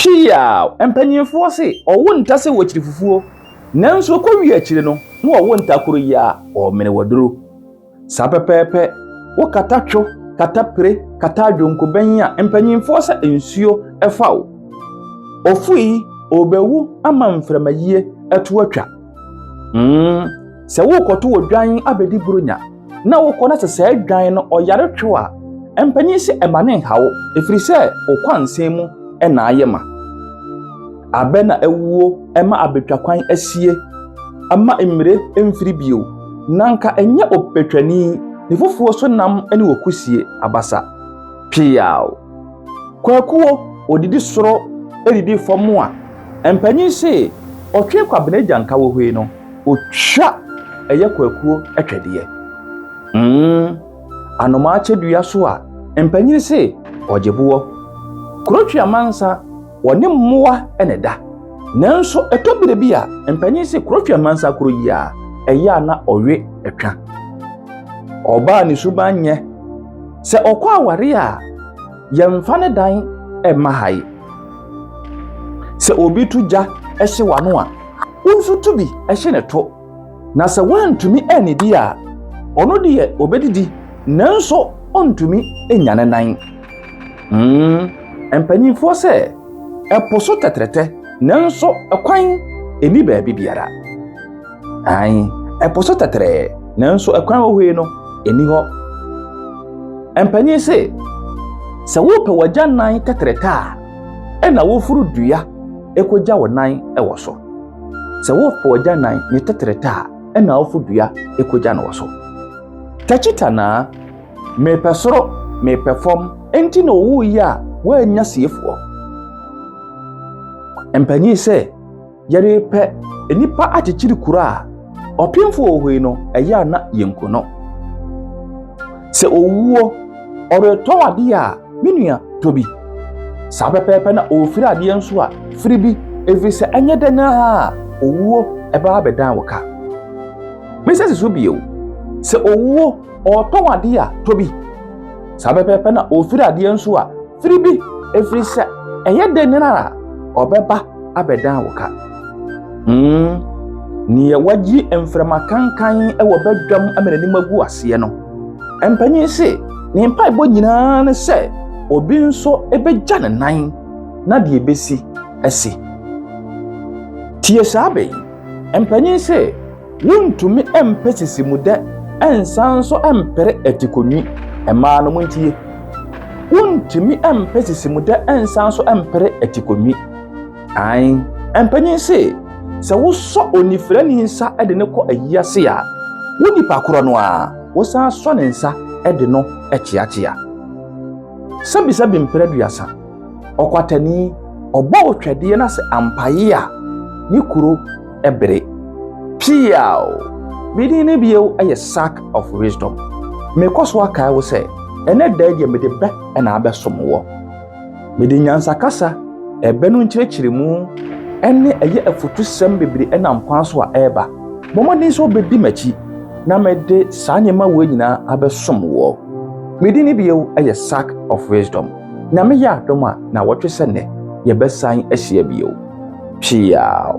Pia empanyimfo se owo ntase wachiri fufuo nanso ko wi achire no na owo ntakoro ya o mene waduro sapepepe wo katatwo katapre katadwonko benya empanyimfo se ensuo efawo ofui obewu ama mframayie eto atwa se wo koto wodwan abedi burunya na wo kona se adwan no oyare twe a empanyi se emane hawo efiri se okwansem na ayema abena ewuo ema abetwakwan asie ama emire emfiri bio nanka enye opetwani ne fufuo so nam ene wokusie abasa piao kwakuo odidi soro edidi fomu a empanyi se otwe kwabena janka wo hwe no otwa eye kwakuo atwede anoma achedua so a empanyi se ojebuo kurotwe amansa woni mmoa eneda nanso etobire bi a empanyi se kurotwe amansa kuro ya eya na owe etwa oba ni subanye se okwa aware a yemfa ne dan emahai se obi tuja ehye wano a unsu tubi ehye ne to na se wantumi enidi a ono de obedidi nanso ontumi enyane nan empanyimfo se eposo tetrete nanso ekwan eni baabi biara ai eposo tetre nanso ekwan wohwe no eni ho empanyi se wo pe waja nan tetrete a ena wo furu dua ekoja wonan ewo so se wo pe waja nan ni tetrete a ena wo furu dua ekoja no so tachita na me pesoro me perform enti no wo ya wa nya siefo empanyi se yare pe enipa achichiri kura opimfo ohwe no eya na yenkono se owuo oreto ade a menua tobi sabepepe na ofiri ade enso a firibi evise enye dana owuo eba abedan woka mesese so biyo se owuo oto ade a tobi sabepepe na ofiri ade enso a firibi efrise eye denara obeba abedan woka ni waji emframa kankan ewo bedwam amenani magu ase no empanyi se ni mpa ibo nyina ne se obi nso ebeja ne nan na de ebesi ese tie sabe empanyi se wuntumi empesisi mude ensanso empere etikonwi ema no muntie wuntumi empesisi mude ensanso empere etikonwi ai empanyi se woso onifrani nsa ede ne ko ayiase a woni pakoro no a wosan so ne nsa ede no echiachia sabi mpere duasa okwatani obo otwede na se ampaye a ni kuro ebere piao bidi ne biyo aye sack of wisdom me koso aka wo se ene daage me de be na abesomo me de nyansa kasa ebe no nchirechirimu ene eye afutusem bebiri enam kwanso a eba momodin so bedi machi na mede sanyema wo nyina abesom wo medini biyo eye sack of wisdom na me ya doma na wotwe sene ye besan ahia biyo pia